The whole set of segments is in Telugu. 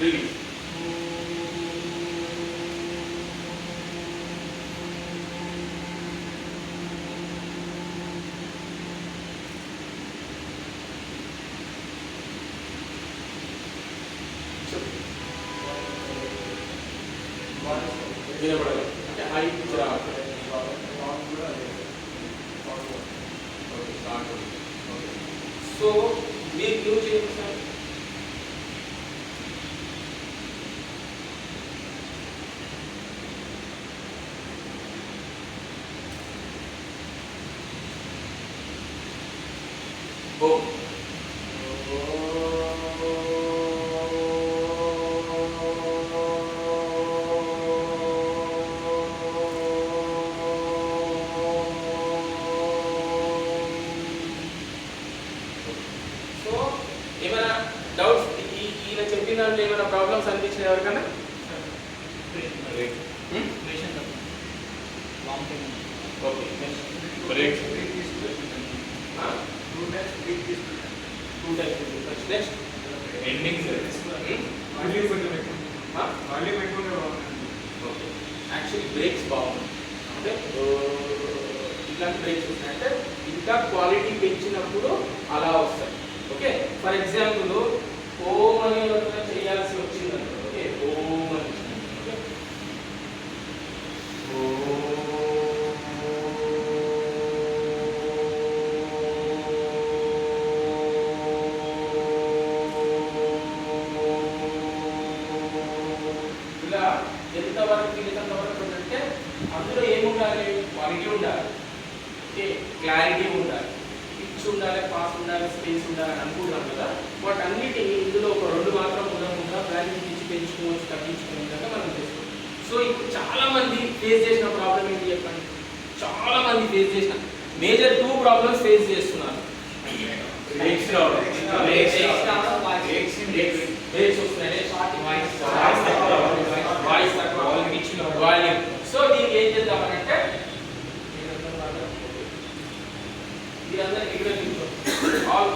రిలీజ్. వినపడాలి అంటే హై పిచ్ రావాలి. సో మీరు క్యూ చేయండి సార్. ఓ ఏమైనా డౌట్స్ ఈయన చెప్పిన దాంట్లో ఏమైనా ప్రాబ్లమ్స్ అనిపించినాయి ఎవరికన్నా? Okay next ending actually breaks బాగున్నాయి అంటే ఇలాంటి బ్రేక్స్ వస్తాయంటే ఇంకా క్వాలిటీ పెంచినప్పుడు అలా వస్తాయి. ఓకే ఫర్ ఎగ్జాంపుల్ ఓం అని చేయాల్సి వచ్చిందంటే ఓకే ఓం అని ఇలా ఎంతవరకు అంటే అందులో ఏముండాలి? క్వాలిటీ ఉండాలి, ఓకే క్లారిటీ ఉండాలి, పిచ్ ఉండాలి, పాస్ ఉండాలి, స్పేస్ ఉండాలి అని అనుకుంటున్నాం కదా. బట్ అన్నిటి ఇందులో ఒక రెండు మాత్రం ఉండకుండా వాల్యూ పిచ్ పెంచుకోవచ్చు, తగ్గించుకునే విధంగా మనం చేసుకోవాలి. సో ఇప్పుడు చాలా మంది ఫేస్ చేసిన ప్రాబ్లం ఏంటి చెప్పండి? చాలా మంది ఫేస్ చేసిన మేజర్ 2 ప్రాబ్లమ్స్ ఫేస్ చేస్తున్నారు. సో దీనికి ఏం చేద్దామనంటే మీరందరూ ఇక్కడ ఆల్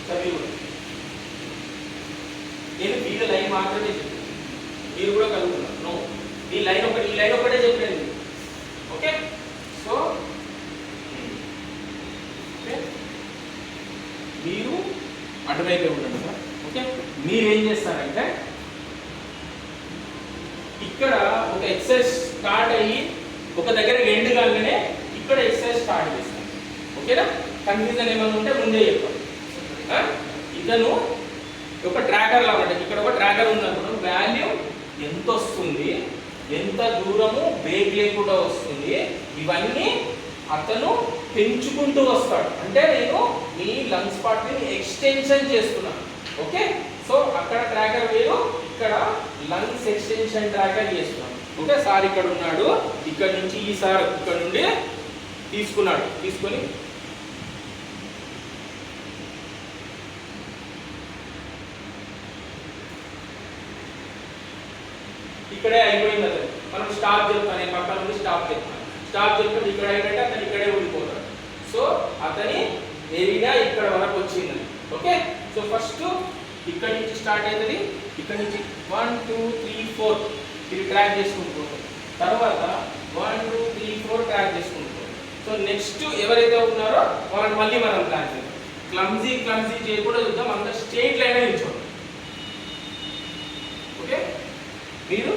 చదివి నేను వీళ్ళ లైన్ మాత్రమే చెప్పాను, మీరు కూడా కలుగుతున్నారు. నో ఈ లైన్ ఒకటే చెప్పండి. ఓకే సో మీరు అటువైపే ఉండండి సార్. ఓకే మీరు ఏం చేస్తారంటే ఇక్కడ ఒక ఎక్సర్సైజ్ స్టార్ట్ అయ్యి ఒక దగ్గర ఎండ్ కాగానే ఇక్కడ ఎక్సర్సైజ్ స్టార్ట్ చేస్తాను. ఓకేనా? కన్ఫ్యూజన్ ఏమైనా ఉంటే ముందే చెప్పాలి. ఇతను ఒక ట్రాకర్ లాగా ఉంటుంది. ఇక్కడ ఒక ట్రాకర్ ఉన్నప్పుడు వాల్యూ ఎంత వస్తుంది, ఎంత దూరము బ్రేక్ లేకుండా వస్తుంది, ఇవన్నీ అతను పెంచుకుంటూ వస్తాడు. అంటే నేను మీ లంగ్స్ పార్ట్ని ఎక్స్టెన్షన్ చేస్తున్నాను. ఓకే సో అక్కడ ట్రాకర్ వేరు, ఇక్కడ లంగ్స్ ఎక్స్టెన్షన్ ట్రాకర్ చేస్తున్నాను. ఓకే సార్ ఇక్కడ ఉన్నాడు, ఇక్కడ నుంచి ఈ సార్ ఇక్కడ నుండి తీసుకున్నాడు, తీసుకొని ఇక్కడే అయిపోయింది. అతను మనం స్టాప్ చెప్తాను, పక్కన నుండి స్టాప్ చెప్తాను. స్టాప్ చెప్తే ఇక్కడ ఏంటంటే అతను ఇక్కడే ఉండిపోతాడు. సో అతని ఏరియా ఇక్కడ వరకు వచ్చిందని. ఓకే సో ఫస్ట్ ఇక్కడ నుంచి స్టార్ట్ అవుతుంది, ఇక్కడ నుంచి 1 2 3 4 ఇది ట్రాక్ చేసుకుంటూ పోతాం. తర్వాత 1 2 3 4 ట్రాక్ చేసుకుంటూ పోతాం. సో నెక్స్ట్ ఎవరైతే ఉన్నారో వాళ్ళని మళ్ళీ మనం ప్లాన్ చేద్దాం. క్లమ్జీ చేయకుండా చూద్దాం, అంత స్ట్రైట్ లైన్ నిల్చోండి. ఓకే మీరు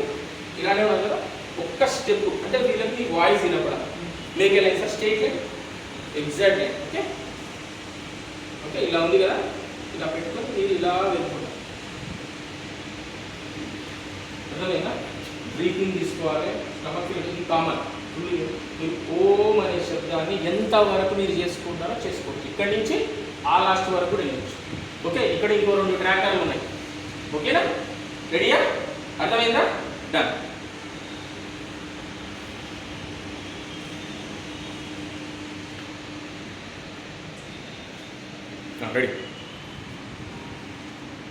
ఇలానే ఉన్నారు కదా, ఒక్క స్టెప్ అంటే వీళ్ళకి వాయిస్ వినపడాలి. Make a line sir, straight line, exact line. Okay okay ఇలా ఉంది కదా, ఇలా పెట్టుకొని మీరు ఇలా వెళ్ళిపోతారు. అర్థమైనా? బ్రీతింగ్ తీసుకోవాలి, స్టమక్ ఫీలింగ్ కామన్. మీరు ఓం అనే శబ్దాన్ని ఎంతవరకు మీరు చేసుకుంటారో చేసుకోవచ్చు. ఇక్కడి నుంచి ఆ లాస్ట్ వరకు కూడా వెళ్ళచ్చు. ఓకే ఇక్కడ ఇంకో 2 ట్రాకర్లు ఉన్నాయి. ఓకేనా? రెడీయా? అర్థమైందా? డన్. రెడీ.